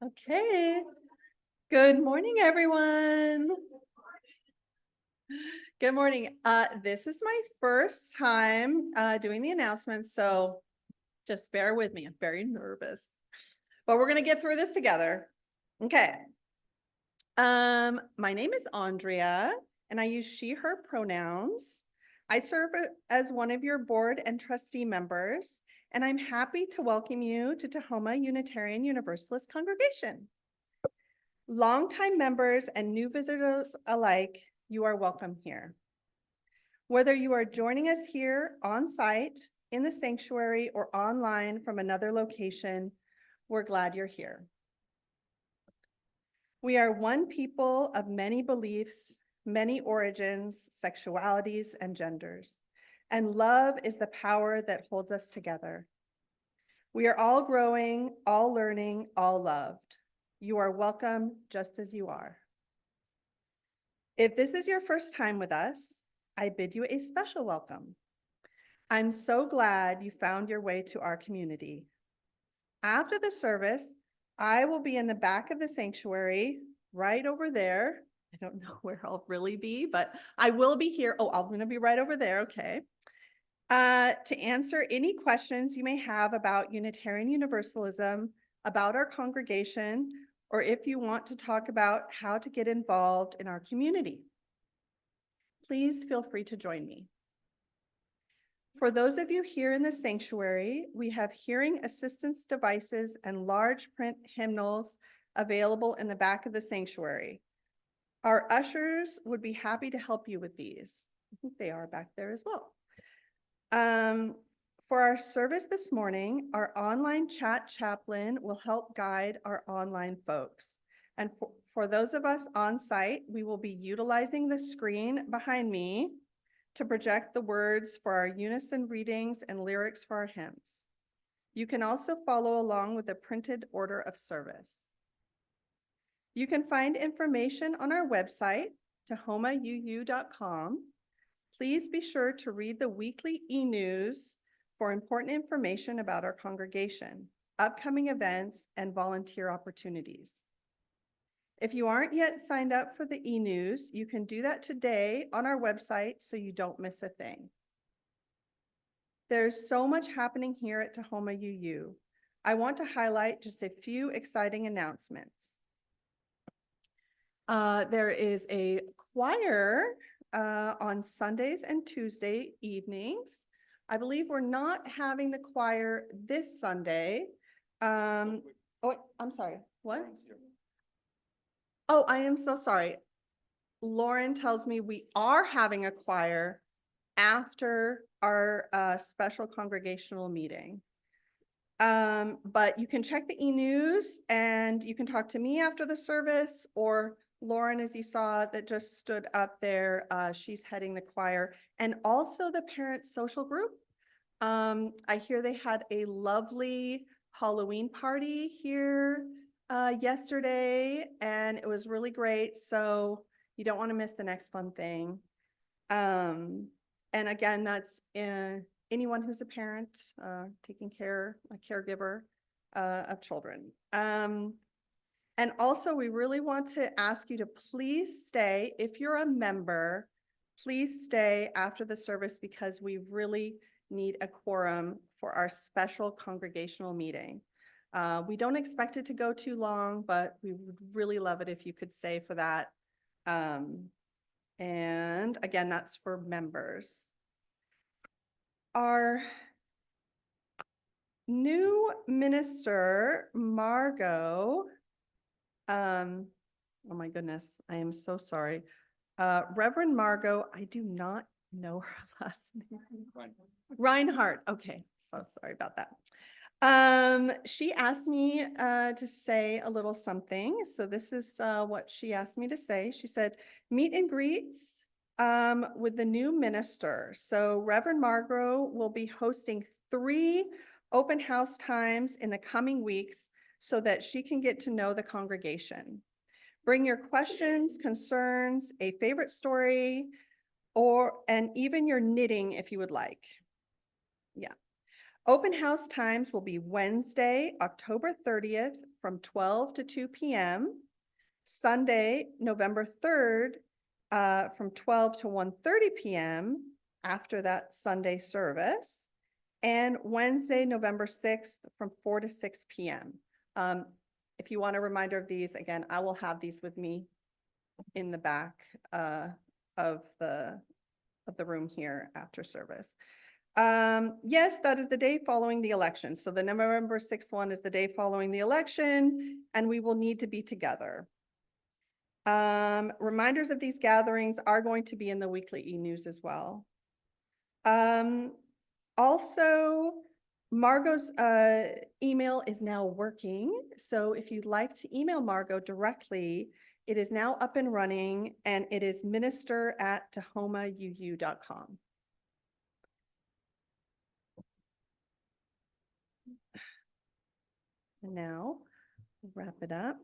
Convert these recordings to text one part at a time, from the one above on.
Okay. Good morning, everyone. Good morning. This is my first time doing the announcements, so just bear with me. I'm very nervous, but we're gonna get through this together. Okay. My name is Andrea, and I use she, her pronouns. I serve as one of your board and trustee members, and I'm happy to welcome you to Tacoma Unitarian Universalist Congregation. Longtime members and new visitors alike, you are welcome here. Whether you are joining us here on site, in the sanctuary, or online from another location, we're glad you're here. We are one people of many beliefs, many origins, sexualities, and genders, and love is the power that holds us together. We are all growing, all learning, all loved. You are welcome just as you are. If this is your first time with us, I bid you a special welcome. I'm so glad you found your way to our community. After the service, I will be in the back of the sanctuary, right over there. I don't know where I'll really be, but I will be here. Oh, I'm gonna be right over there, okay. To answer any questions you may have about Unitarian Universalism, about our congregation, or if you want to talk about how to get involved in our community. Please feel free to join me. For those of you here in the sanctuary, we have hearing assistance devices and large print hymnals available in the back of the sanctuary. Our ushers would be happy to help you with these. I think they are back there as well. For our service this morning, our online chat chaplain will help guide our online folks. And for those of us on site, we will be utilizing the screen behind me to project the words for our unison readings and lyrics for our hymns. You can also follow along with the printed order of service. You can find information on our website, tahomauu.com. Please be sure to read the weekly e-news for important information about our congregation, upcoming events, and volunteer opportunities. If you aren't yet signed up for the e-news, you can do that today on our website so you don't miss a thing. There's so much happening here at Tacoma UU. I want to highlight just a few exciting announcements. There is a choir on Sundays and Tuesday evenings. I believe we're not having the choir this Sunday. Oh, I'm sorry, what? Oh, I am so sorry. Lauren tells me we are having a choir after our special congregational meeting. But you can check the e-news and you can talk to me after the service, or Lauren, as you saw, that just stood up there, she's heading the choir, and also the parent social group. I hear they had a lovely Halloween party here yesterday, and it was really great. So you don't want to miss the next fun thing. And again, that's anyone who's a parent, taking care, a caregiver of children. And also, we really want to ask you to please stay. If you're a member, please stay after the service because we really need a quorum for our special congregational meeting. We don't expect it to go too long, but we would really love it if you could stay for that. And again, that's for members. Our new minister, Margot, oh my goodness, I am so sorry. Reverend Margot, I do not know her last name. Reinhardt. Okay, so sorry about that. She asked me to say a little something. So this is what she asked me to say. She said, meet and greets with the new minister. So Reverend Margot will be hosting 3 open house times in the coming weeks so that she can get to know the congregation. Bring your questions, concerns, a favorite story, and even your knitting if you would like. Yeah. Open house times will be Wednesday, October 30th from 12 to 2 p.m. Sunday, November 3rd, from 12 to 1:30 p.m. after that Sunday service. And Wednesday, November 6th, from 4 to 6 p.m. If you want a reminder of these, again, I will have these with me in the back of the room here after service. Yes, that is the day following the election. So the November 6th one is the day following the election, and we will need to be together. Reminders of these gatherings are going to be in the weekly e-news as well. Also, Margot's email is now working. So if you'd like to email Margot directly, it is now up and running, and it is minister@tahomauu.com. And now, we'll wrap it up.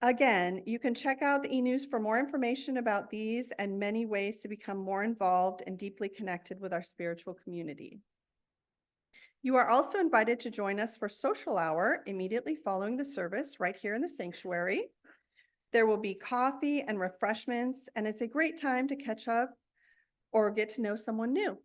Again, you can check out the e-news for more information about these and many ways to become more involved and deeply connected with our spiritual community. You are also invited to join us for social hour immediately following the service right here in the sanctuary. There will be coffee and refreshments, and it's a great time to catch up or get to know someone new.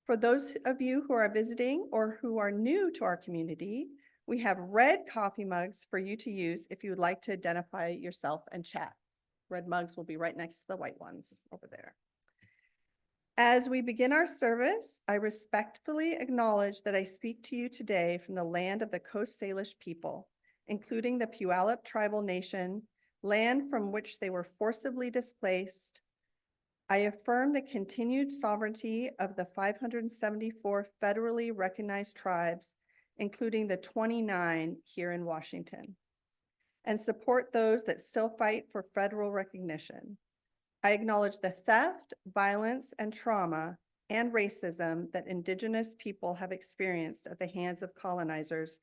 For those of you who are visiting or who are new to our community, we have red coffee mugs for you to use if you would like to identify yourself and chat. Red mugs will be right next to the white ones over there. As we begin our service, I respectfully acknowledge that I speak to you today from the land of the Coast Salish people, including the Puyallup tribal nation, land from which they were forcibly displaced. I affirm the continued sovereignty of the 574 federally recognized tribes, including the 29 here in Washington, and support those that still fight for federal recognition. I acknowledge the theft, violence, and trauma and racism that Indigenous people have experienced at the hands of colonizers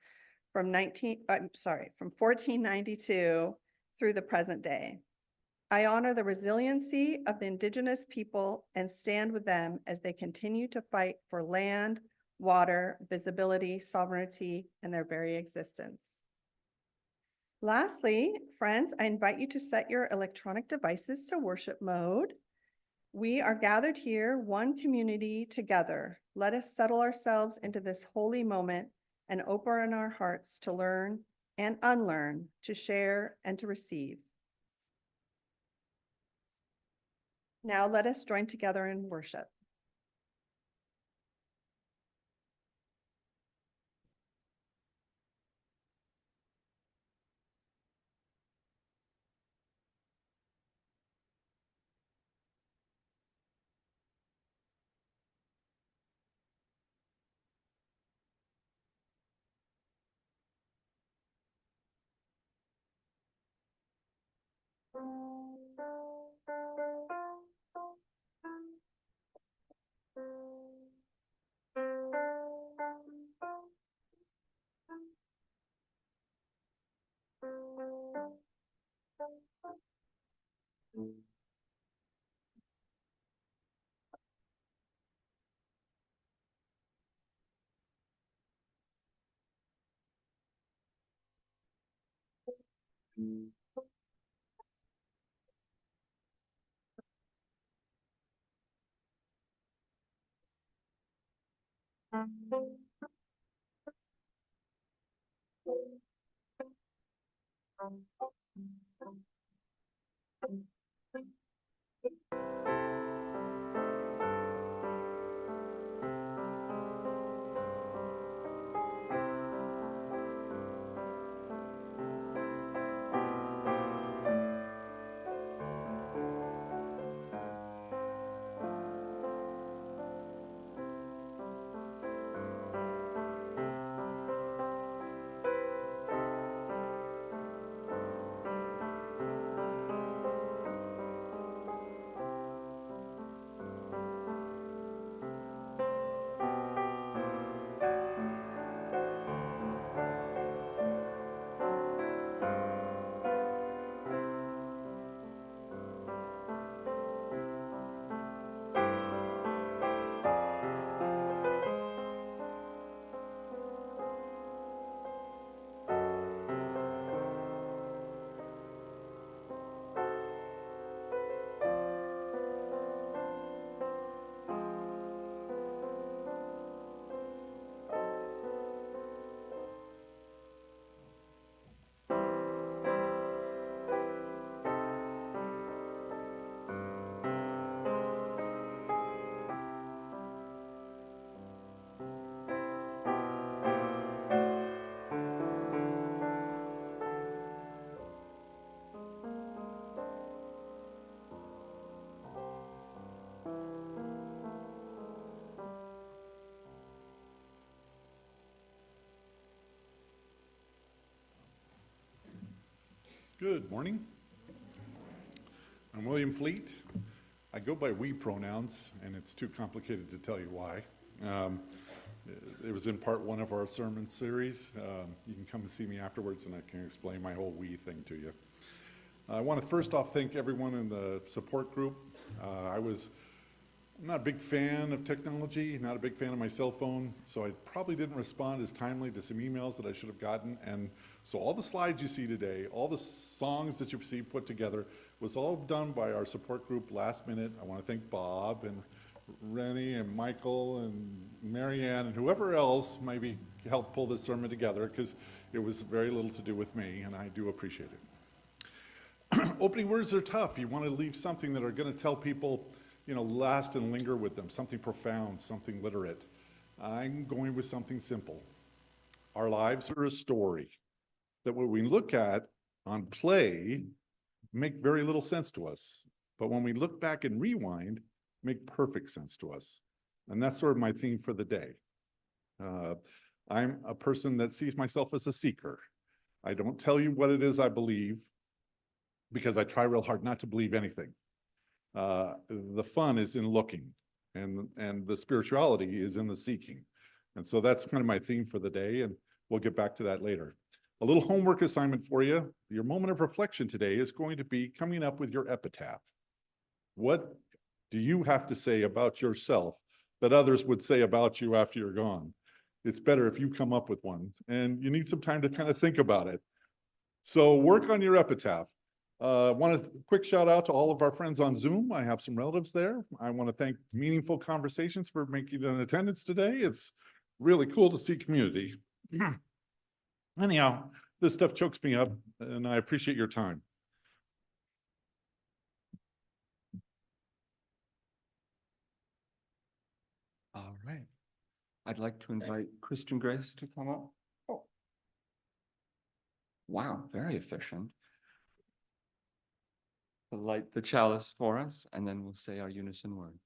from 1492 through the present day. I honor the resiliency of the Indigenous people and stand with them as they continue to fight for land, water, visibility, sovereignty, and their very existence. Lastly, friends, I invite you to set your electronic devices to worship mode. We are gathered here, one community together. Let us settle ourselves into this holy moment and open our hearts to learn and unlearn, to share and to receive. Now let us join together in worship. Good morning. I'm William Fleet. I go by we pronouns, and it's too complicated to tell you why. It was in part one of our sermon series. You can come and see me afterwards, and I can explain my whole we thing to you. I want to first off thank everyone in the support group. I'm not a big fan of technology, not a big fan of my cell phone, so I probably didn't respond as timely to some emails that I should have gotten. And so all the slides you see today, all the songs that you see put together, was all done by our support group last minute. I want to thank Bob and Rennie and Michael and Marianne and whoever else maybe helped pull this sermon together, because it was very little to do with me, and I do appreciate it. Opening words are tough. You want to leave something that are going to tell people, last and linger with them, something profound, something literate. I'm going with something simple. Our lives are a story that when we look at on play, make very little sense to us. But when we look back and rewind, make perfect sense to us. And that's sort of my theme for the day. I'm a person that sees myself as a seeker. I don't tell you what it is I believe, because I try real hard not to believe anything. The fun is in looking, and the spirituality is in the seeking. And so that's kind of my theme for the day, and we'll get back to that later. A little homework assignment for you. Your moment of reflection today is going to be coming up with your epitaph. What do you have to say about yourself that others would say about you after you're gone? It's better if you come up with one, and you need some time to kind of think about it. So work on your epitaph. Want a quick shout out to all of our friends on Zoom. I have some relatives there. I want to thank Meaningful Conversations for making an attendance today. It's really cool to see community. Anyhow, this stuff chokes me up, and I appreciate your time. All right. I'd like to invite Christian Grace to come up. Oh. Wow, very efficient. Light the chalice for us, and then we'll say our unison words.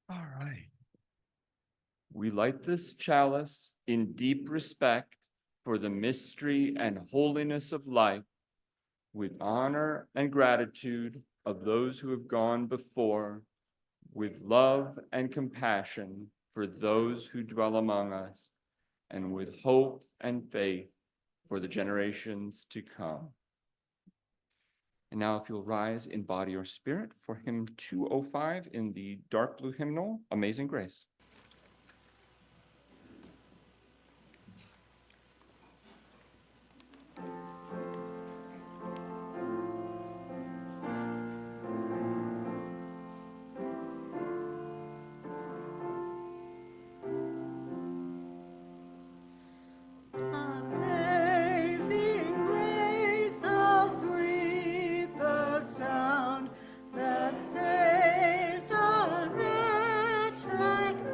All right. We light this chalice in deep respect for the mystery and holiness of life, with honor and gratitude of those who have gone before, with love and compassion for those who dwell among us, and with hope and faith for the generations to come. And now if you'll rise in body or spirit for hymn 205 in the dark blue hymnal, Amazing Grace. Like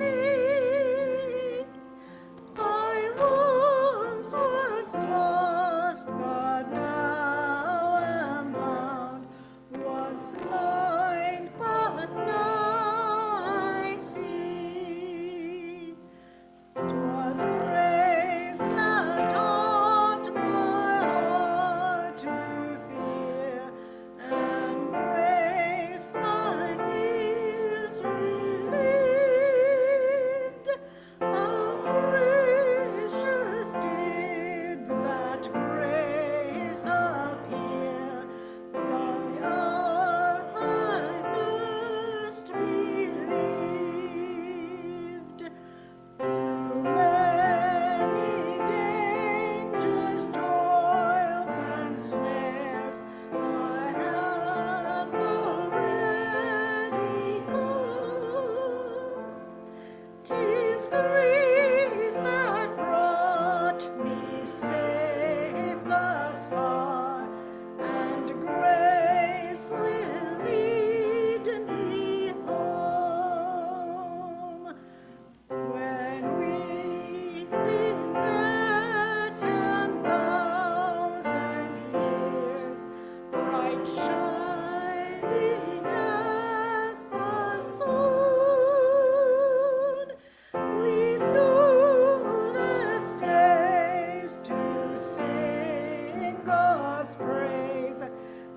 God's praise than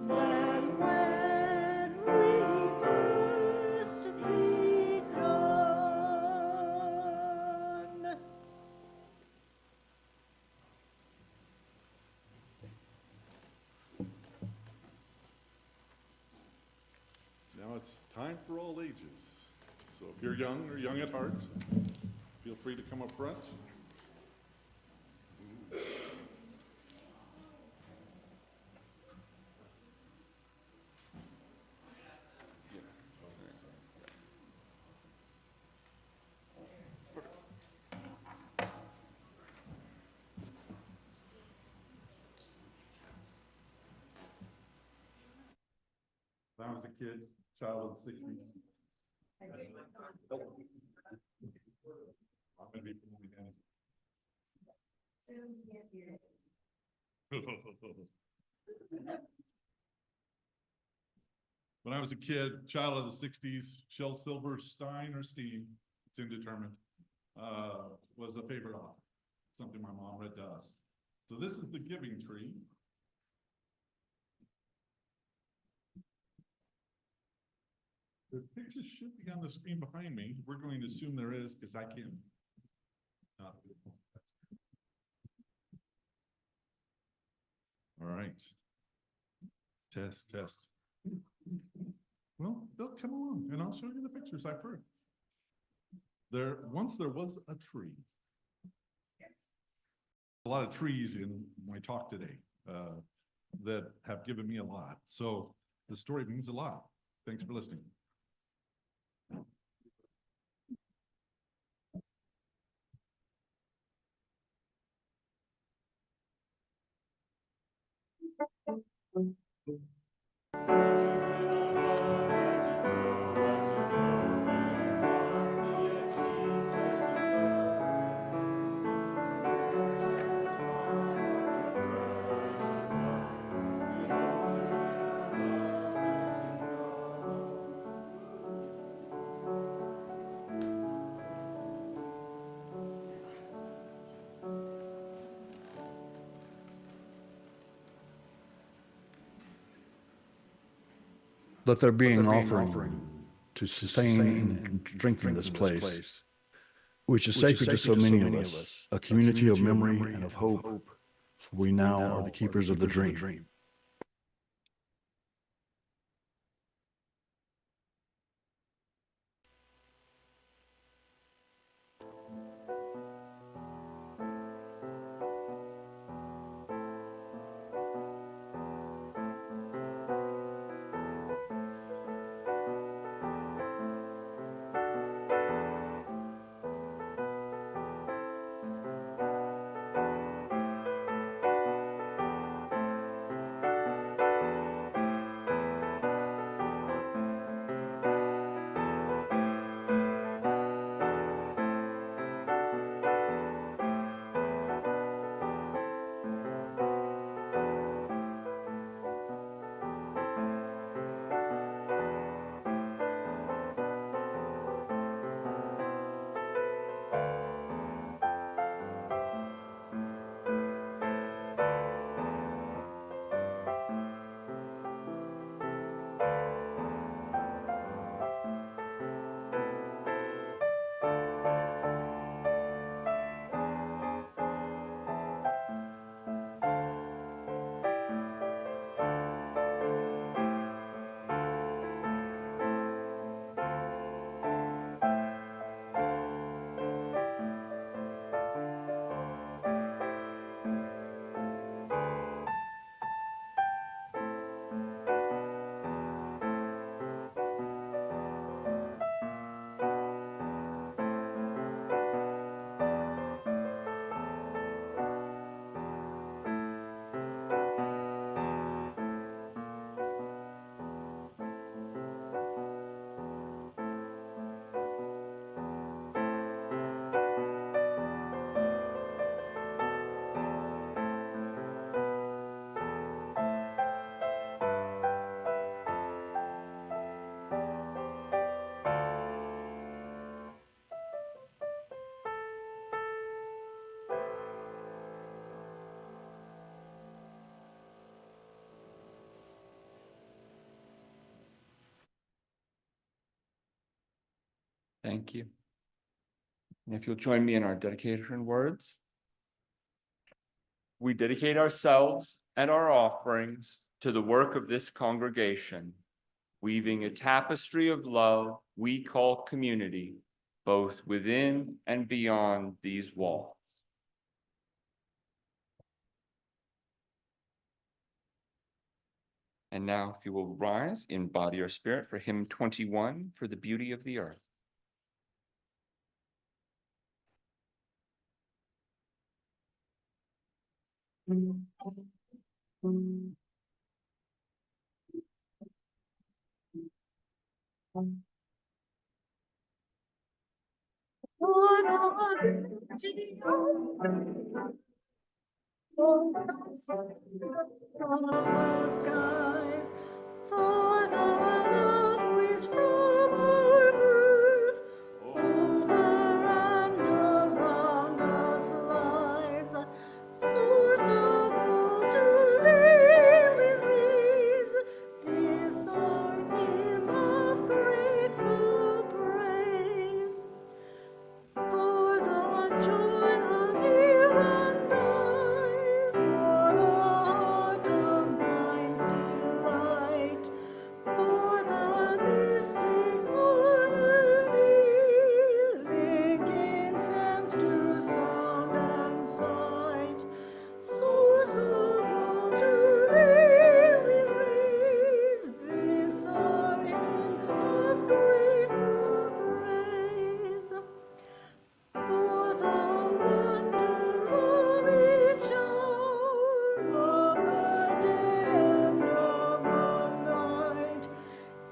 when we first begun. Now it's time for all ages. So if you're young or young at heart, feel free to come up front. When I was a kid, child of the 60s. I'm gonna be moving in. When I was a kid, child of the 60s, Shel Silverstein or Stein, it's indeterminate, was a favorite author, something my mom read to us. So this is the giving tree. The pictures should be on the screen behind me. We're going to assume there is because I can't. All right. Test, test. Well, they'll come along and I'll show you the pictures I've heard. Once there was a tree. A lot of trees in my talk today that have given me a lot. So the story means a lot. Thanks for listening. Let there be an offering to sustain and strengthen this place, which is sacred to so many of us, a community of memory and of hope, for we now are the keepers of the dream. Thank you. And if you'll join me in our dedication words. We dedicate ourselves and our offerings to the work of this congregation, weaving a tapestry of love we call community, both within and beyond these walls. And now, if you will rise in body or spirit for hymn 21, For the Beauty of the Earth. Lord, our beauty of the skies, for the love which from our birth over and around us lies. Source of all to thee we raise, this our hymn of grateful praise. For the joy of here and I, for the heart of mind's delight, for the mystic harmony, linking sense to sound and sight. Source of all to thee we raise, this our hymn of grateful praise. For the wonder of each hour of the day and of the night,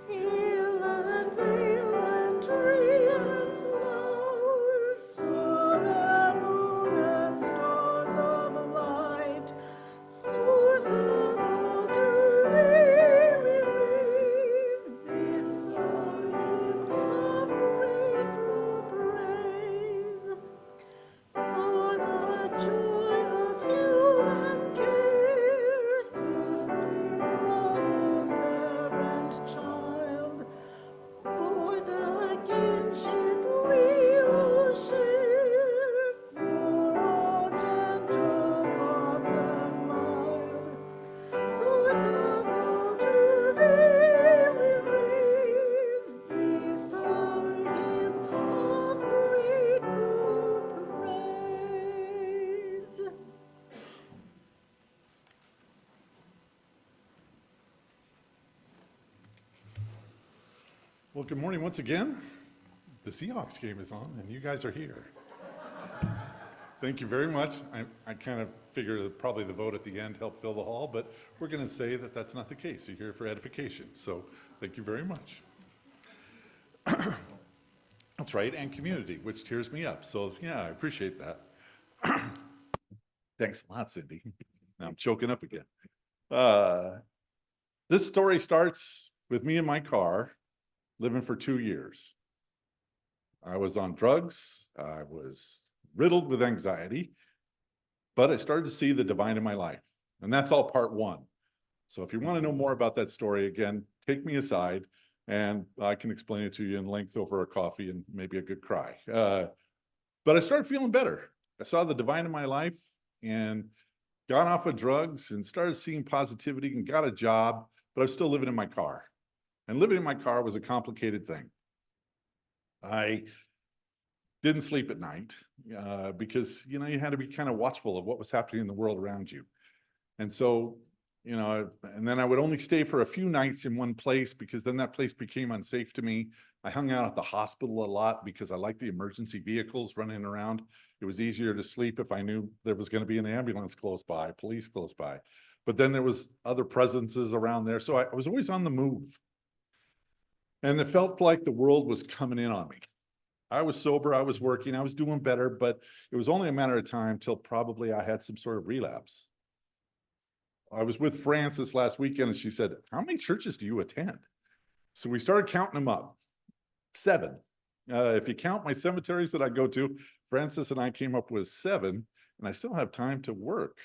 hill and vale and tree and flower, sun and moon and stars of light, source of all to thee we raise, this our hymn of grateful praise. For the joy of human care, sister, brother, parent, child, for the kinship we all share, for all gentle thoughts and mild, source of all to thee we raise, this our hymn of grateful praise. Well, good morning once again. The Seahawks game is on and you guys are here. Thank you very much. I kind of figure that probably the vote at the end helped fill the hall, but we're going to say that that's not the case. You're here for edification. So thank you very much. That's right, and community, which tears me up. So yeah, I appreciate that. Thanks a lot, Cindy. Now I'm choking up again. This story starts with me in my car living for 2 years. I was on drugs. I was riddled with anxiety, but I started to see the divine in my life. And that's all part one. So if you want to know more about that story, again, take me aside and I can explain it to you in length over a coffee and maybe a good cry. But I started feeling better. I saw the divine in my life and got off of drugs and started seeing positivity and got a job, but I was still living in my car. And living in my car was a complicated thing. I didn't sleep at night because, you had to be kind of watchful of what was happening in the world around you. And so, and then I would only stay for a few nights in one place because then that place became unsafe to me. I hung out at the hospital a lot because I liked the emergency vehicles running around. It was easier to sleep if I knew there was going to be an ambulance close by, police close by. But then there was other presences around there. So I was always on the move. And it felt like the world was coming in on me. I was sober, I was working, I was doing better, but it was only a matter of time till probably I had some sort of relapse. I was with Frances last weekend and she said, "How many churches do you attend?" So we started counting them up. 7. If you count my cemeteries that I go to, Frances and I came up with 7, and I still have time to work,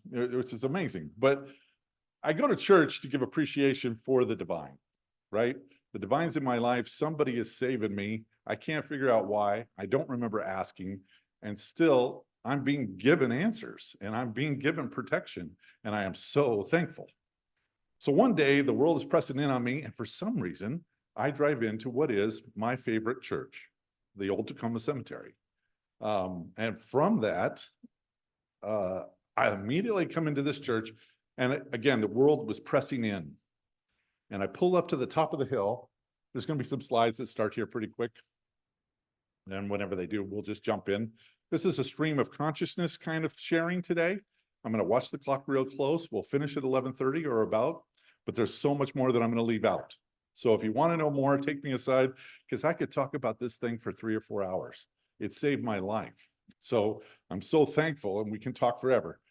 which is amazing. But I go to church to give appreciation for the divine, right? The divine's in my life. Somebody is saving me. I can't figure out why. I don't remember asking. And still, I'm being given answers and I'm being given protection. And I am so thankful. So one day, the world is pressing in on me. And for some reason, I drive into what is my favorite church, the old Tacoma Cemetery. And from that, I immediately come into this church. And again, the world was pressing in. And I pull up to the top of the hill. There's going to be some slides that start here pretty quick. And whenever they do, we'll just jump in. This is a stream of consciousness kind of sharing today. I'm going to watch the clock real close. We'll finish at 11:30 or about, but there's so much more that I'm going to leave out. So if you want to know more, take me aside, because I could talk about this thing for 3 or 4 hours. It saved my life. So I'm so thankful, and we can talk forever.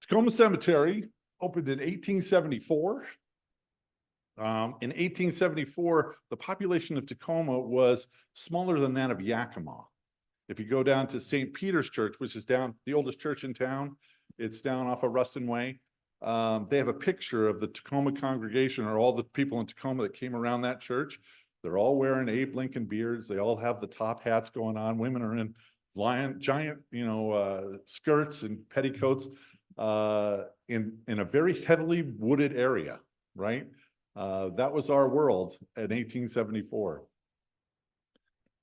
Tacoma Cemetery opened in 1874. In 1874, the population of Tacoma was smaller than that of Yakima. If you go down to St. Peter's Church, which is down the oldest church in town, it's down off of Ruston Way. They have a picture of the Tacoma congregation, or all the people in Tacoma that came around that church. They're all wearing Abe Lincoln beards. They all have the top hats going on. Women are in giant, skirts and petticoats in a very heavily wooded area, right? That was our world in 1874.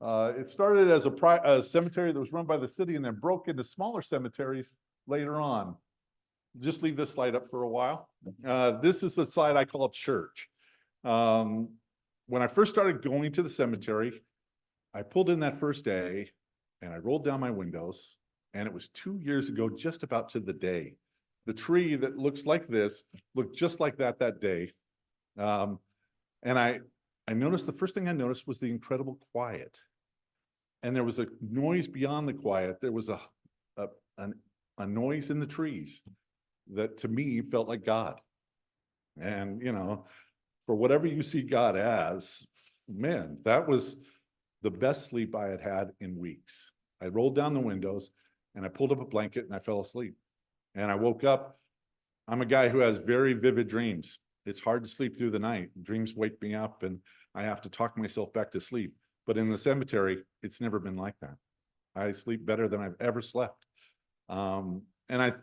It started as a cemetery that was run by the city and then broke into smaller cemeteries later on. Just leave this slide up for a while. This is the slide I call church. When I first started going to the cemetery, I pulled in that first day and I rolled down my windows, and it was 2 years ago, just about to the day. The tree that looks like this looked just like that day. And I noticed, the first thing I noticed was the incredible quiet. And there was a noise beyond the quiet. There was a noise in the trees that to me felt like God. And, for whatever you see God as, man, that was the best sleep I had had in weeks. I rolled down the windows and I pulled up a blanket and I fell asleep. And I woke up. I'm a guy who has very vivid dreams. It's hard to sleep through the night. Dreams wake me up and I have to talk myself back to sleep. But in the cemetery, it's never been like that. I sleep better than I've ever slept. And I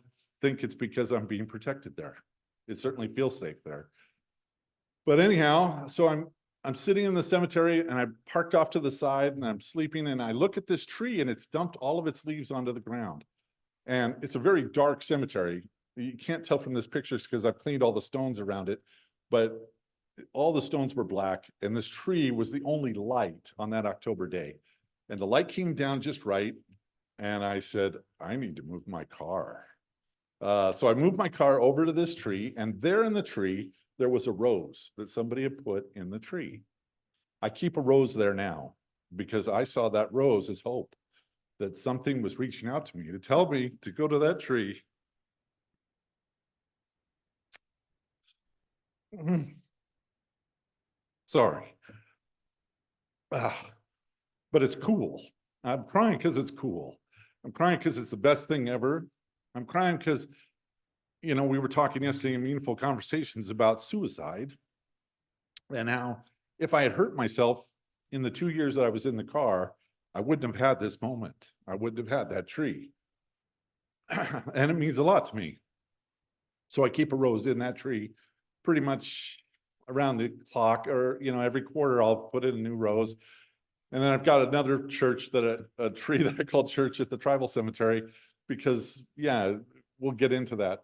think it's because I'm being protected there. It certainly feels safe there. But anyhow, so I'm sitting in the cemetery and I parked off to the side and I'm sleeping, and I look at this tree and it's dumped all of its leaves onto the ground. And it's a very dark cemetery. You can't tell from this picture because I've cleaned all the stones around it, but all the stones were black, and this tree was the only light on that October day. And the light came down just right, and I said, I need to move my car. So I moved my car over to this tree, and there in the tree, there was a rose that somebody had put in the tree. I keep a rose there now because I saw that rose as hope, that something was reaching out to me to tell me to go to that tree. Sorry. But it's cool. I'm crying because it's cool. I'm crying because it's the best thing ever. I'm crying because, we were talking yesterday in meaningful conversations about suicide and how if I had hurt myself in the 2 years that I was in the car, I wouldn't have had this moment. I wouldn't have had that tree. And it means a lot to me. So I keep a rose in that tree pretty much around the clock, or, every quarter I'll put in a new rose. And then I've got another church a tree that I call church at the tribal cemetery, because we'll get into that.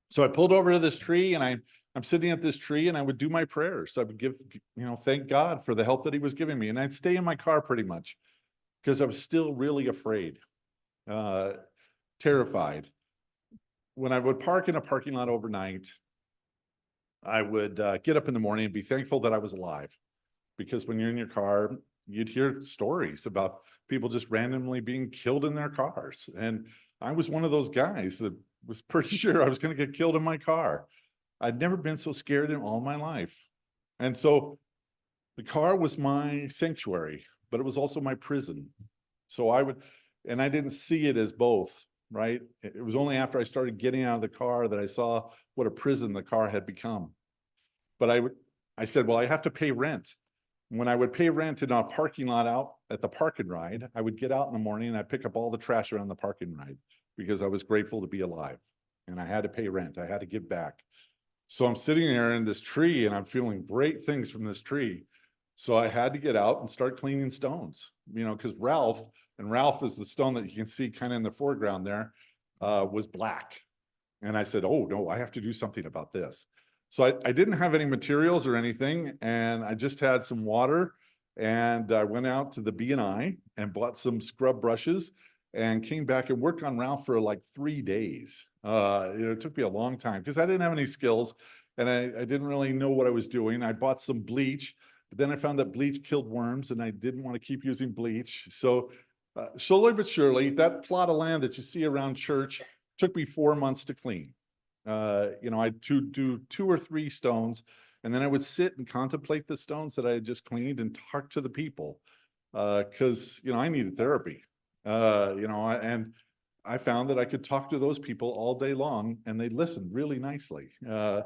So I pulled over to this tree and I'm sitting at this tree and I would do my prayers. I would give, thank God for the help that he was giving me. And I'd stay in my car pretty much because I was still really afraid, terrified. When I would park in a parking lot overnight, I would get up in the morning and be thankful that I was alive, because when you're in your car, you'd hear stories about people just randomly being killed in their cars. And I was one of those guys that was pretty sure I was going to get killed in my car. I'd never been so scared in all my life. And so the car was my sanctuary, but it was also my prison. So I didn't see it as both, right? It was only after I started getting out of the car that I saw what a prison the car had become. But I said, well, I have to pay rent. When I would pay rent in a parking lot out at the park and ride, I would get out in the morning and I'd pick up all the trash around the park and ride because I was grateful to be alive and I had to pay rent. I had to give back. So I'm sitting there in this tree and I'm feeling great things from this tree. So I had to get out and start cleaning stones, because Ralph is the stone that you can see kind of in the foreground there, was black. And I said, oh no, I have to do something about this. So I didn't have any materials or anything, and I just had some water, and I went out to the B&I and bought some scrub brushes and came back and worked on Ralph for like 3 days. It took me a long time because I didn't have any skills and I didn't really know what I was doing. I bought some bleach, but then I found that bleach killed worms and I didn't want to keep using bleach. So slowly but surely, that plot of land that you see around church took me 4 months to clean. I'd do 2 or 3 stones, and then I would sit and contemplate the stones that I had just cleaned and talk to the people, because I needed therapy. And I found that I could talk to those people all day long, and they listened really nicely. The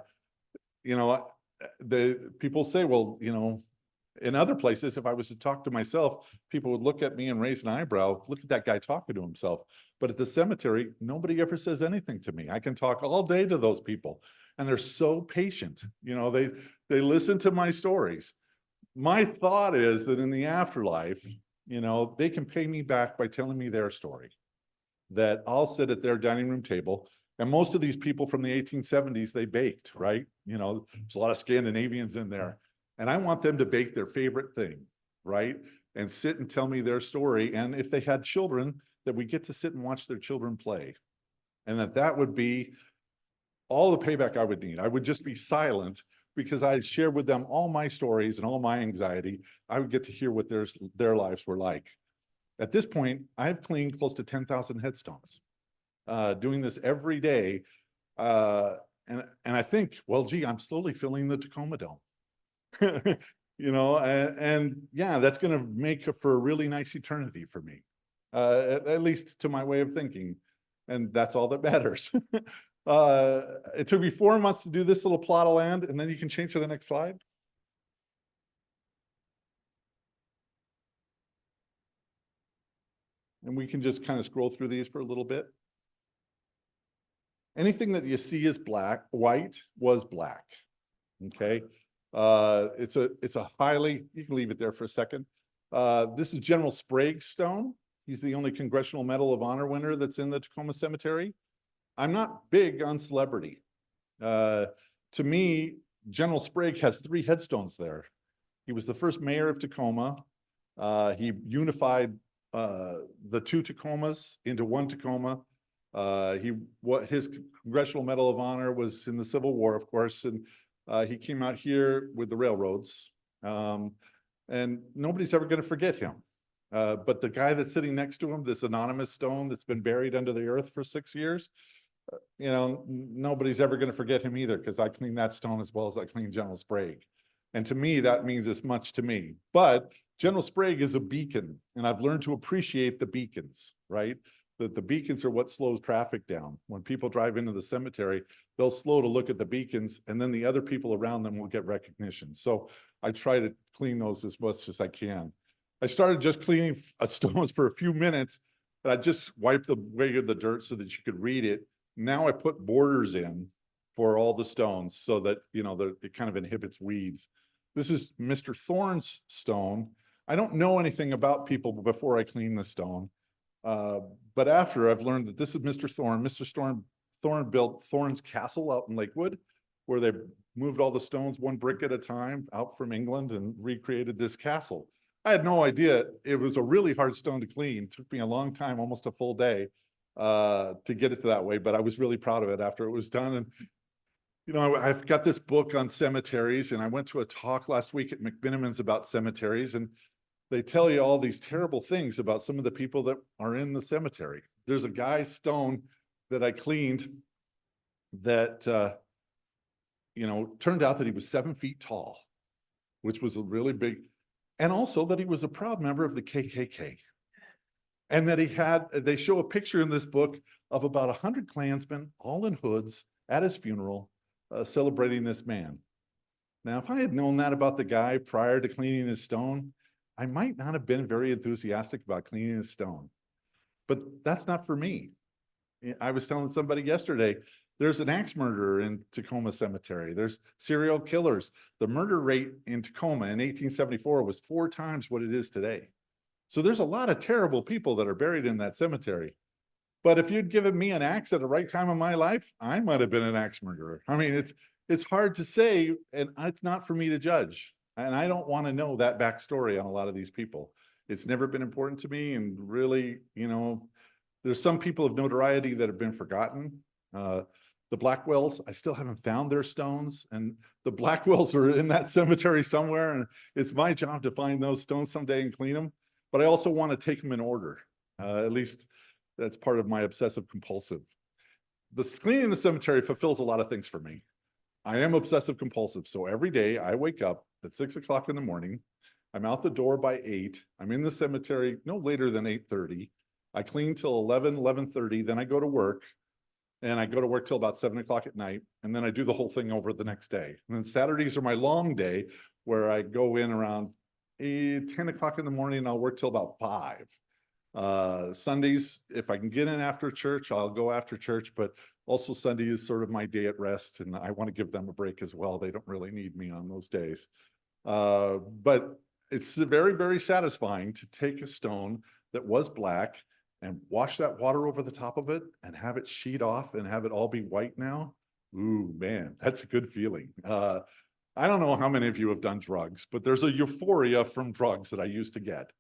people say, well, in other places, if I was to talk to myself, people would look at me and raise an eyebrow. Look at that guy talking to himself. But at the cemetery, nobody ever says anything to me. I can talk all day to those people, and they're so patient. They listen to my stories. My thought is that in the afterlife, they can pay me back by telling me their story. That I'll sit at their dining room table. And most of these people from the 1870s, they baked, right? There's a lot of Scandinavians in there. And I want them to bake their favorite thing, right? And sit and tell me their story. And if they had children, that we get to sit and watch their children play. And that would be all the payback I would need. I would just be silent because I shared with them all my stories and all my anxiety. I would get to hear what their lives were like. At this point, I've cleaned close to 10,000 headstones, doing this every day. And I think, well, gee, I'm slowly filling the Tacoma Dome. And yeah, that's going to make for a really nice eternity for me, at least to my way of thinking. And that's all that matters. It took me 4 months to do this little plot of land, and then you can change to the next slide. And we can just kind of scroll through these for a little bit. Anything that you see is white was black. Okay. It's a highly, you can leave it there for a second. This is General Sprague's stone. He's the only Congressional Medal of Honor winner that's in the Tacoma Cemetery. I'm not big on celebrity. To me, General Sprague has 3 headstones there. He was the first mayor of Tacoma. He unified the 2 Tacomas into 1 Tacoma. His Congressional Medal of Honor was in the Civil War, of course, and he came out here with the railroads, and nobody's ever going to forget him. But the guy that's sitting next to him, this anonymous stone that's been buried under the earth for 6 years, nobody's ever going to forget him either, because I cleaned that stone as well as I cleaned General Sprague. And to me, that means as much to me. But General Sprague is a beacon, and I've learned to appreciate the beacons, right? That the beacons are what slows traffic down. When people drive into the cemetery, they'll slow to look at the beacons, and then the other people around them will get recognition. So I try to clean those as much as I can. I started just cleaning stones for a few minutes, and I just wiped away the dirt so that you could read it. Now I put borders in for all the stones so that, it kind of inhibits weeds. This is Mr. Thorne's stone. I don't know anything about people before I clean the stone. But after, I've learned that this is Mr. Thorne. Mr. Thorne built Thorne's Castle out in Lakewood, where they moved all the stones 1 brick at a time out from England and recreated this castle. I had no idea. It was a really hard stone to clean. It took me a long time, almost a full day, to get it to that way, but I was really proud of it after it was done. And I've got this book on cemeteries, and I went to a talk last week at McMiniman's about cemeteries, and they tell you all these terrible things about some of the people that are in the cemetery. There's a guy's stone that I cleaned that, turned out that he was 7 feet tall, which was a really big, and also that he was a proud member of the KKK. And that they show a picture in this book of about 100 Klansmen, all in hoods, at his funeral, celebrating this man. Now, if I had known that about the guy prior to cleaning his stone, I might not have been very enthusiastic about cleaning his stone. But that's not for me. I was telling somebody yesterday, there's an axe murderer in Tacoma Cemetery. There's serial killers. The murder rate in Tacoma in 1874 was 4 times what it is today. So there's a lot of terrible people that are buried in that cemetery. But if you'd given me an axe at the right time of my life, I might have been an axe murderer. I mean, it's hard to say, and it's not for me to judge. And I don't want to know that backstory on a lot of these people. It's never been important to me, and really, there's some people of notoriety that have been forgotten. The Blackwells, I still haven't found their stones, and the Blackwells are in that cemetery somewhere, and it's my job to find those stones someday and clean them. But I also want to take them in order. At least that's part of my obsessive compulsive. The cleaning the cemetery fulfills a lot of things for me. I am obsessive compulsive, so every day I wake up at 6 o'clock in the morning. I'm out the door by 8. I'm in the cemetery no later than 8:30. I clean till 11, 11:30, then I go to work, and I go to work till about 7 o'clock at night, and then I do the whole thing over the next day. And then Saturdays are my long day, where I go in around 10 o'clock in the morning, and I'll work till about 5. Sundays, if I can get in after church, I'll go after church, but also Sunday is sort of my day at rest, and I want to give them a break as well. They don't really need me on those days. But it's very, very satisfying to take a stone that was black and wash that water over the top of it and have it sheet off and have it all be white now. Ooh, man, that's a good feeling. I don't know how many of you have done drugs, but there's a euphoria from drugs that I used to get.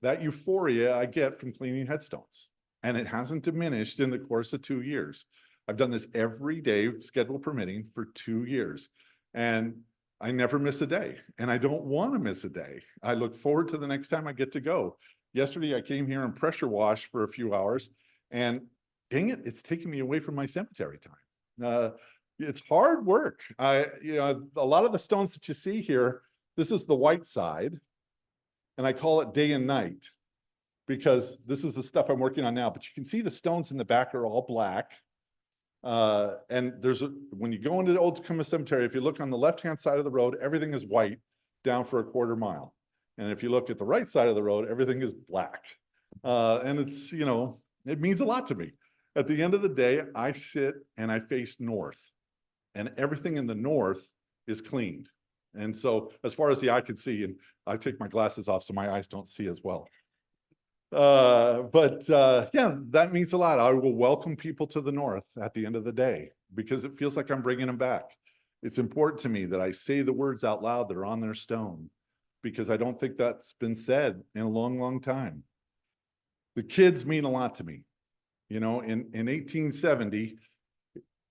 That euphoria I get from cleaning headstones, and it hasn't diminished in the course of 2 years. I've done this every day, schedule permitting, for 2 years, and I never miss a day, and I don't want to miss a day. I look forward to the next time I get to go. Yesterday, I came here and pressure washed for a few hours, and dang it, it's taking me away from my cemetery time. It's hard work. A lot of the stones that you see here, this is the white side, and I call it day and night because this is the stuff I'm working on now. But you can see the stones in the back are all black. And when you go into the Old Tacoma Cemetery, if you look on the left-hand side of the road, everything is white down for a quarter mile. And if you look at the right side of the road, everything is black. And it means a lot to me. At the end of the day, I sit and I face north, and everything in the north is cleaned. And so as far as the eye can see, and I take my glasses off so my eyes don't see as well. Yeah, that means a lot. I will welcome people to the north at the end of the day because it feels like I'm bringing them back. It's important to me that I say the words out loud that are on their stone because I don't think that's been said in a long, long time. The kids mean a lot to me. In 1870,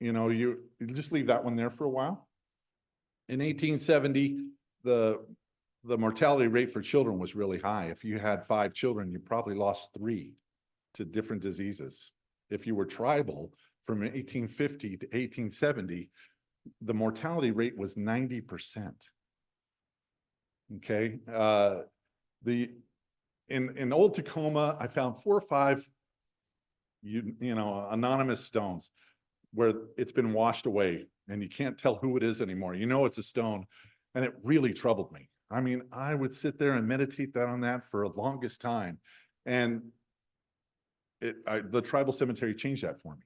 you just leave that one there for a while. In 1870, the mortality rate for children was really high. If you had 5 children, you probably lost 3 to different diseases. If you were tribal, from 1850 to 1870, the mortality rate was 90%. Okay. In Old Tacoma, I found 4 or 5, anonymous stones where it's been washed away and you can't tell who it is anymore. It's a stone, and it really troubled me. I mean, I would sit there and meditate on that for the longest time. And the tribal cemetery changed that for me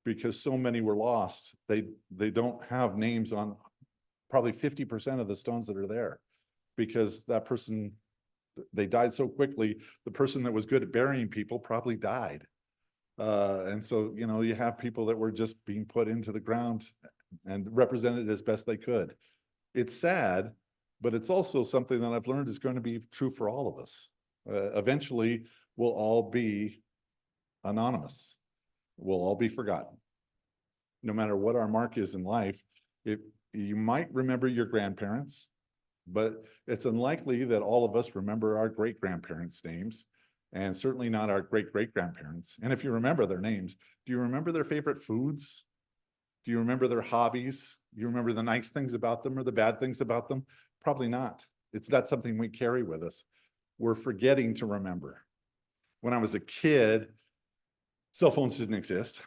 because so many were lost. They don't have names on probably 50% of the stones that are there because that person, they died so quickly. The person that was good at burying people probably died. And so, you have people that were just being put into the ground and represented as best they could. It's sad, but it's also something that I've learned is going to be true for all of us. Eventually, we'll all be anonymous. We'll all be forgotten. No matter what our mark is in life, you might remember your grandparents, but it's unlikely that all of us remember our great-grandparents' names, and certainly not our great-great-grandparents. And if you remember their names, do you remember their favorite foods? Do you remember their hobbies? Do you remember the nice things about them or the bad things about them? Probably not. It's not something we carry with us. We're forgetting to remember. When I was a kid, cell phones didn't exist,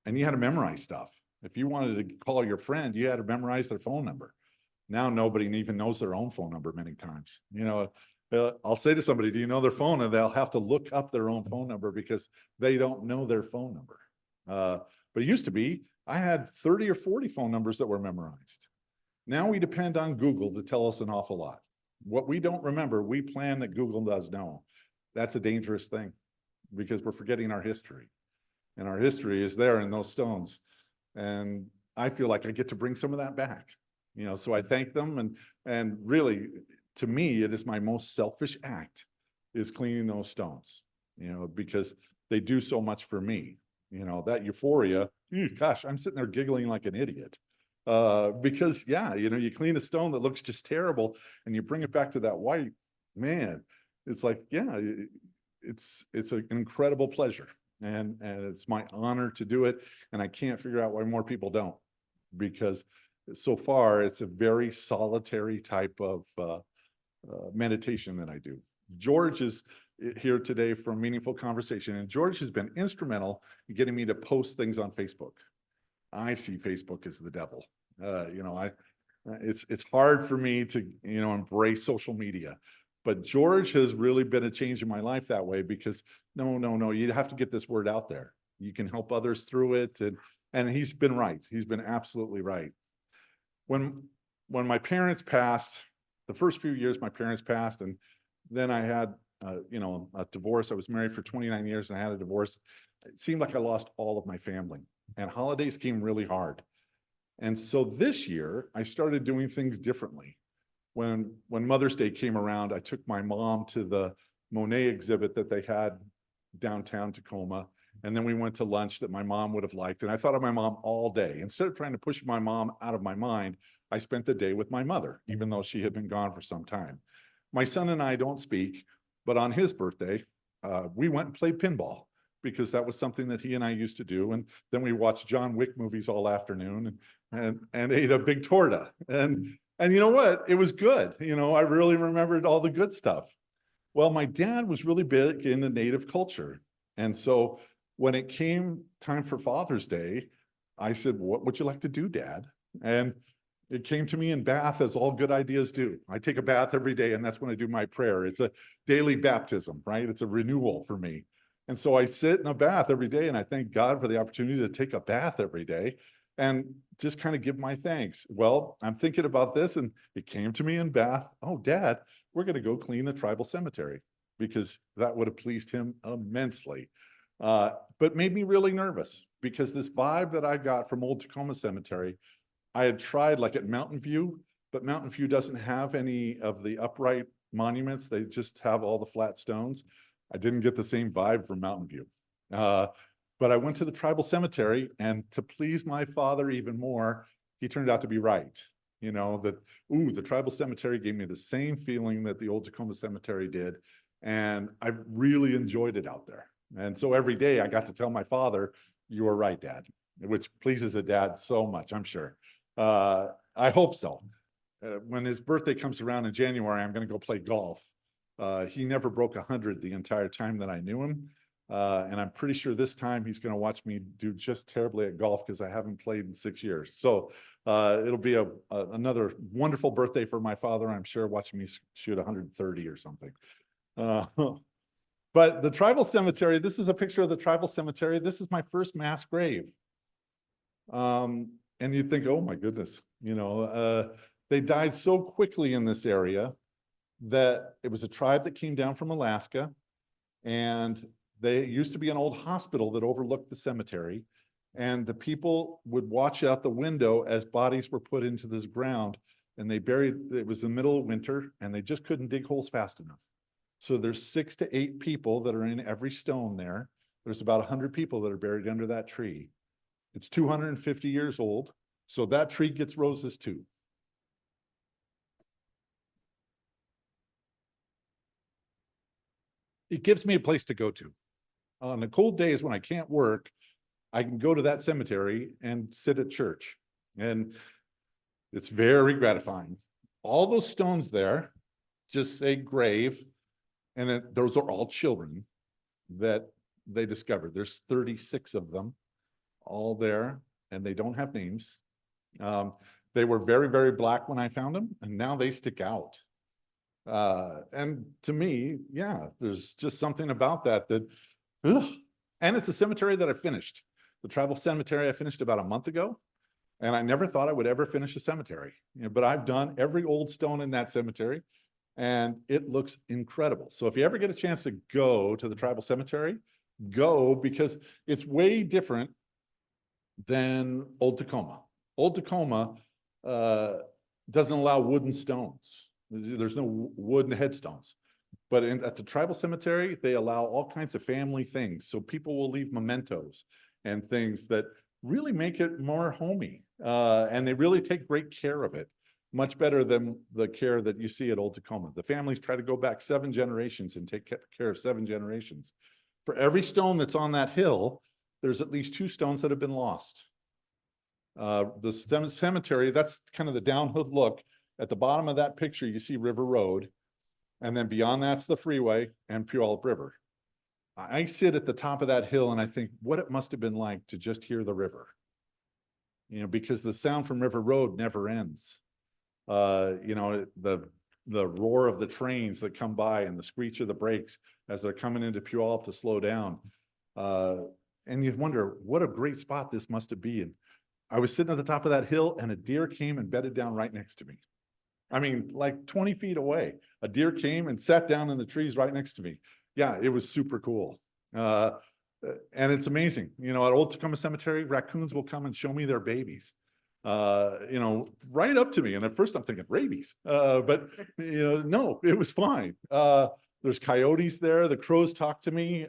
and you had to memorize stuff. If you wanted to call your friend, you had to memorize their phone number. Now nobody even knows their own phone number many times. I'll say to somebody, do you know their phone? And they'll have to look up their own phone number because they don't know their phone number. But it used to be, I had 30 or 40 phone numbers that were memorized. Now we depend on Google to tell us an awful lot. What we don't remember, we plan that Google does know. That's a dangerous thing because we're forgetting our history. And our history is there in those stones. And I feel like I get to bring some of that back. So I thank them, and really, to me, it is my most selfish act is cleaning those stones, because they do so much for me. That euphoria, gosh, I'm sitting there giggling like an idiot. Because yeah, you clean a stone that looks just terrible and you bring it back to that white, man, it's like, yeah, it's an incredible pleasure. And it's my honor to do it. And I can't figure out why more people don't, because so far it's a very solitary type of meditation that I do. George is here today for a meaningful conversation, and George has been instrumental in getting me to post things on Facebook. I see Facebook as the devil. It's hard for me to embrace social media, but George has really been a change in my life that way, because no, you have to get this word out there. You can help others through it, and he's been right. He's been absolutely right. When my parents passed, the first few years my parents passed, and then I had a divorce. I was married for 29 years and I had a divorce. It seemed like I lost all of my family, and holidays came really hard. And so this year I started doing things differently. When Mother's Day came around, I took my mom to the Monet exhibit that they had downtown Tacoma. And then we went to lunch that my mom would have liked. And I thought of my mom all day. Instead of trying to push my mom out of my mind, I spent the day with my mother, even though she had been gone for some time. My son and I don't speak, but on his birthday, we went and played pinball, because that was something that he and I used to do. And then we watched John Wick movies all afternoon and ate a big torta. And you know what? It was good. I really remembered all the good stuff. Well, my dad was really big in the Native culture. And so when it came time for Father's Day, I said, what would you like to do, Dad? And it came to me in bath, as all good ideas do. I take a bath every day, and that's when I do my prayer. It's a daily baptism, right? It's a renewal for me. And so I sit in a bath every day, and I thank God for the opportunity to take a bath every day and just kind of give my thanks. Well, I'm thinking about this, and it came to me in bath. Oh, Dad, we're going to go clean the tribal cemetery, because that would have pleased him immensely. But made me really nervous, because this vibe that I got from Old Tacoma Cemetery, I had tried like at Mountain View, but Mountain View doesn't have any of the upright monuments. They just have all the flat stones. I didn't get the same vibe from Mountain View. But I went to the tribal cemetery, and to please my father even more, he turned out to be right. The tribal cemetery gave me the same feeling that the Old Tacoma Cemetery did. And I really enjoyed it out there. And so every day I got to tell my father, you were right, Dad, which pleases a dad so much, I'm sure. I hope so. When his birthday comes around in January, I'm going to go play golf. He never broke 100 the entire time that I knew him. And I'm pretty sure this time he's going to watch me do just terribly at golf, because I haven't played in 6 years. So it'll be another wonderful birthday for my father, I'm sure, watching me shoot 130 or something. But the tribal cemetery, this is a picture of the tribal cemetery. This is my first mass grave. And you'd think, oh my goodness, they died so quickly in this area that it was a tribe that came down from Alaska, and they used to be an old hospital that overlooked the cemetery. And the people would watch out the window as bodies were put into this ground, and they buried, it was the middle of winter, and they just couldn't dig holes fast enough. So there's 6 to 8 people that are in every stone there. There's about 100 people that are buried under that tree. It's 250 years old. So that tree gets roses too. It gives me a place to go to. On the cold days when I can't work, I can go to that cemetery and sit at church. And it's very gratifying. All those stones there just say grave. And those are all children that they discovered. There's 36 of them all there, and they don't have names. They were very, very black when I found them, and now they stick out. And to me, yeah, there's just something about that ugh. And it's a cemetery that I finished. The tribal cemetery I finished about a month ago. And I never thought I would ever finish a cemetery, but I've done every old stone in that cemetery and it looks incredible. So if you ever get a chance to go to the tribal cemetery, go, because it's way different than Old Tacoma. Old Tacoma doesn't allow wooden stones. There's no wooden headstones. But at the tribal cemetery, they allow all kinds of family things. So people will leave mementos and things that really make it more homey. And they really take great care of it, much better than the care that you see at Old Tacoma. The families try to go back 7 generations and take care of 7 generations. For every stone that's on that hill, there's at least 2 stones that have been lost. The cemetery, that's kind of the downhill look. At the bottom of that picture, you see River Road. And then beyond that's the freeway and Puyallup River. I sit at the top of that hill and I think what it must have been like to just hear the river. Because the sound from River Road never ends. The roar of the trains that come by and the screech of the brakes as they're coming into Puyallup to slow down. And you wonder what a great spot this must have been. I was sitting at the top of that hill and a deer came and bedded down right next to me. I mean, like 20 feet away, a deer came and sat down in the trees right next to me. Yeah, it was super cool. And it's amazing. At Old Tacoma Cemetery, raccoons will come and show me their babies, right up to me. And at first I'm thinking rabies, but no, it was fine. There's coyotes there. The crows talk to me.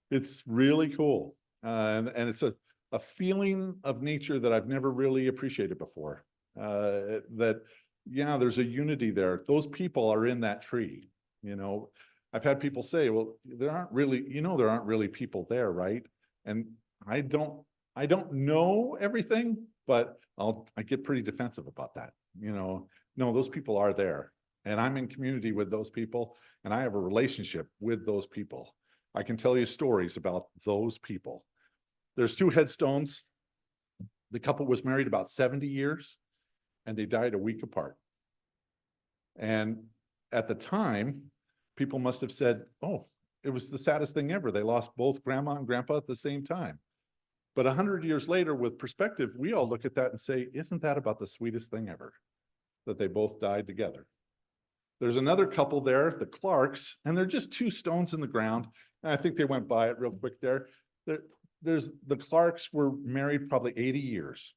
It's really cool. And it's a feeling of nature that I've never really appreciated before. Yeah, there's a unity there. Those people are in that tree. I've had people say, well, there aren't really people there, right? And I don't know everything, but I get pretty defensive about that. No, those people are there and I'm in community with those people and I have a relationship with those people. I can tell you stories about those people. There's 2 headstones. The couple was married about 70 years. And they died a week apart. And at the time, people must have said, oh, it was the saddest thing ever. They lost both grandma and grandpa at the same time. But 100 years later, with perspective, we all look at that and say, isn't that about the sweetest thing ever? That they both died together. There's another couple there, the Clarks, and they're just 2 stones in the ground. And I think they went by it real quick there. There's the Clarks were married probably 80 years.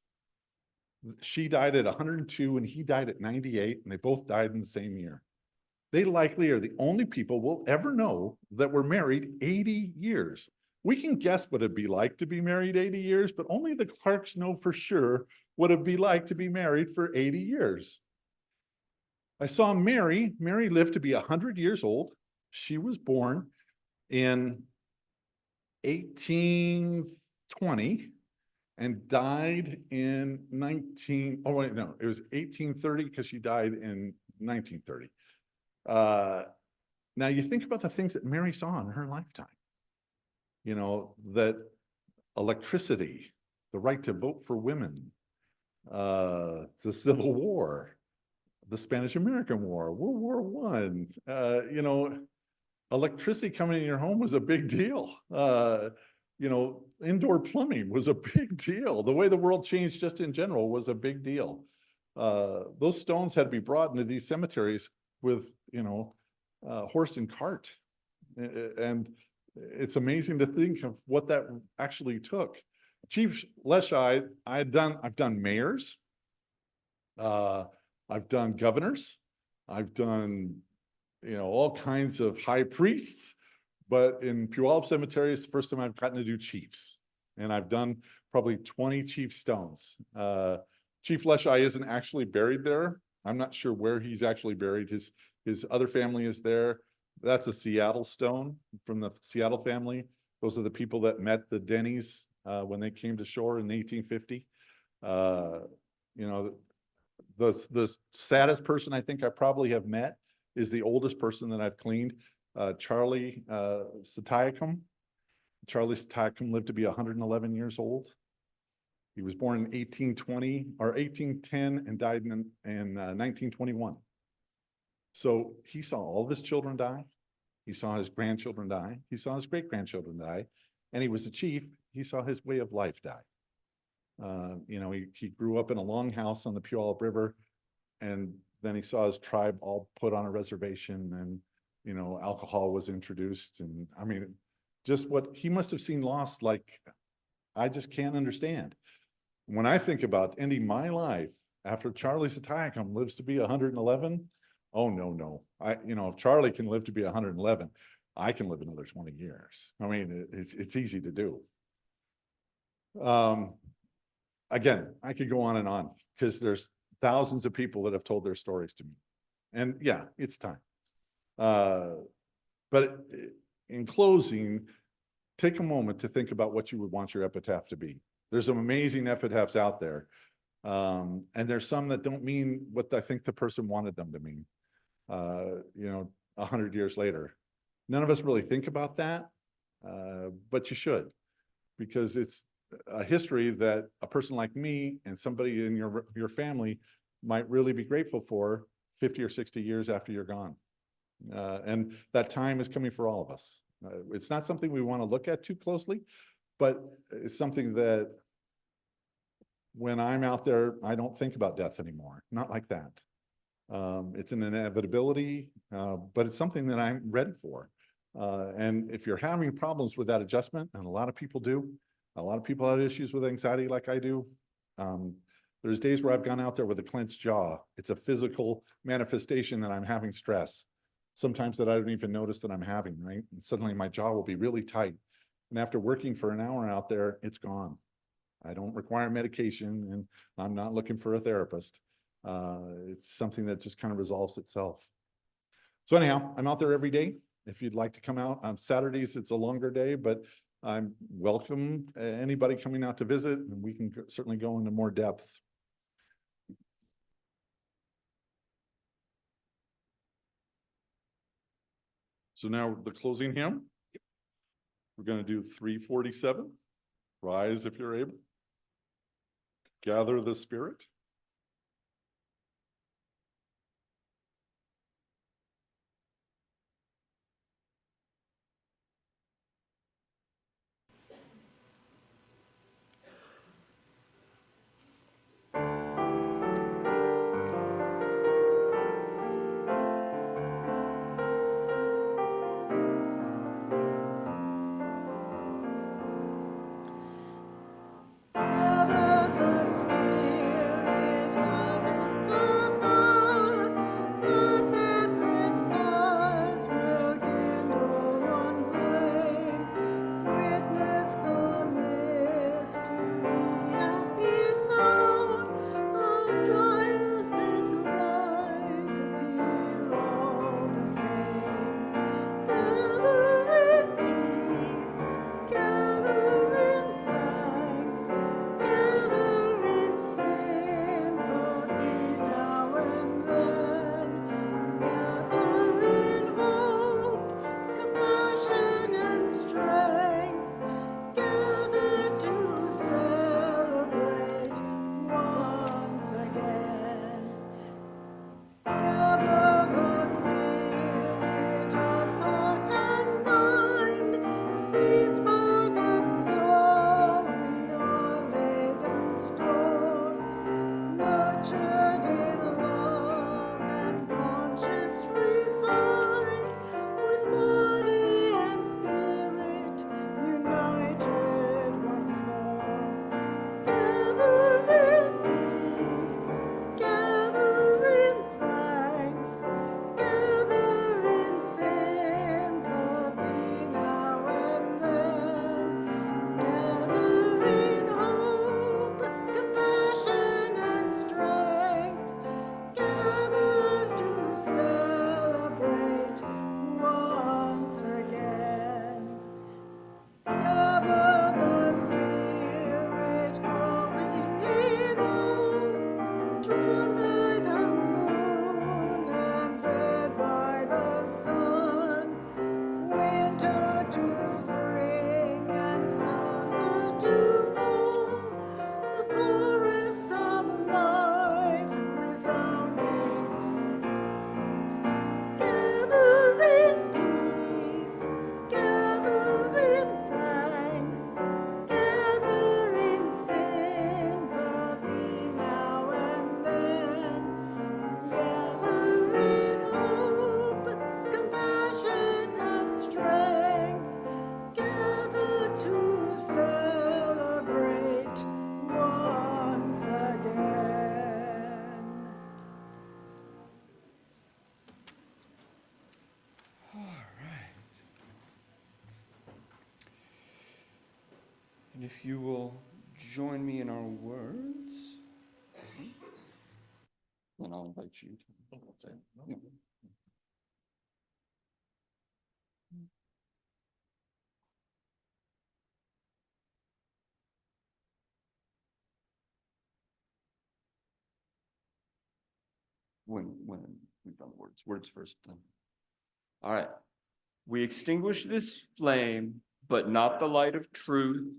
She died at 102 and he died at 98, and they both died in the same year. They likely are the only people we'll ever know that were married 80 years. We can guess what it'd be like to be married 80 years, but only the Clarks know for sure what it'd be like to be married for 80 years. I saw Mary. Mary lived to be 100 years old. She was born in 1820. And died in it was 1830 because she died in 1930. Now you think about the things that Mary saw in her lifetime. That electricity, the right to vote for women, the Civil War, the Spanish-American War, World War I, electricity coming in your home was a big deal. Indoor plumbing was a big deal. The way the world changed just in general was a big deal. Those stones had to be brought into these cemeteries with, horse and cart. And it's amazing to think of what that actually took. Chief Leschi, I've done mayors. I've done governors. I've done, all kinds of high priests. But in Puyallup Cemetery, it's the first time I've gotten to do chiefs. And I've done probably 20 chief stones. Chief Leschi isn't actually buried there. I'm not sure where he's actually buried. His other family is there. That's a Seattle stone from the Seattle family. Those are the people that met the Denny's when they came to shore in 1850. The saddest person I think I probably have met is the oldest person that I've cleaned. Charlie Tacoma. Charlie Tacoma lived to be 111 years old. He was born in 1820 or 1810 and died in 1921. So he saw all of his children die. He saw his grandchildren die. He saw his great-grandchildren die. And he was a chief. He saw his way of life die. He grew up in a long house on the Puyallup River, and then he saw his tribe all put on a reservation, and alcohol was introduced, and I mean, just what he must have seen lost, like I just can't understand. When I think about ending my life after Charlie Tacoma lives to be 111, oh no. If Charlie can live to be 111, I can live another 20 years. I mean, it's easy to do. Again, I could go on and on because there's thousands of people that have told their stories to me. And yeah, it's time. But in closing, take a moment to think about what you would want your epitaph to be. There's some amazing epitaphs out there. And there's some that don't mean what I think the person wanted them to mean, 100 years later. None of us really think about that, but you should, because it's a history that a person like me and somebody in your family might really be grateful for 50 or 60 years after you're gone. And that time is coming for all of us. It's not something we want to look at too closely, but it's something that when I'm out there, I don't think about death anymore. Not like that. It's an inevitability, but it's something that I'm ready for. And if you're having problems with that adjustment, and a lot of people do, a lot of people have issues with anxiety like I do. There's days where I've gone out there with a clenched jaw. It's a physical manifestation that I'm having stress. Sometimes that I don't even notice that I'm having, right? And suddenly my jaw will be really tight. And after working for an hour out there, it's gone. I don't require medication, and I'm not looking for a therapist. It's something that just kind of resolves itself. So anyhow, I'm out there every day. If you'd like to come out on Saturdays, it's a longer day, but I'm welcome anybody coming out to visit, and we can certainly go into more depth. So now the closing hymn. We're going to do 347. Rise if you're able. Gather the Spirit. Gather the Spirit. If you will join me in our words, then I'll invite you to. Yeah. When we've done words first then. All right. We extinguish this flame, but not the light of truth,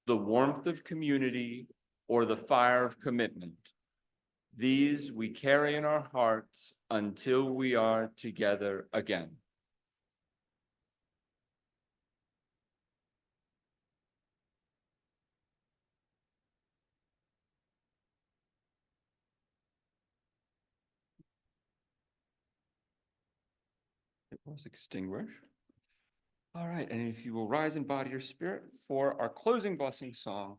the warmth of community, or the fire of commitment. These we carry in our hearts until we are together again. It was extinguished. All right, and if you will rise in body or spirit for our closing blessing song,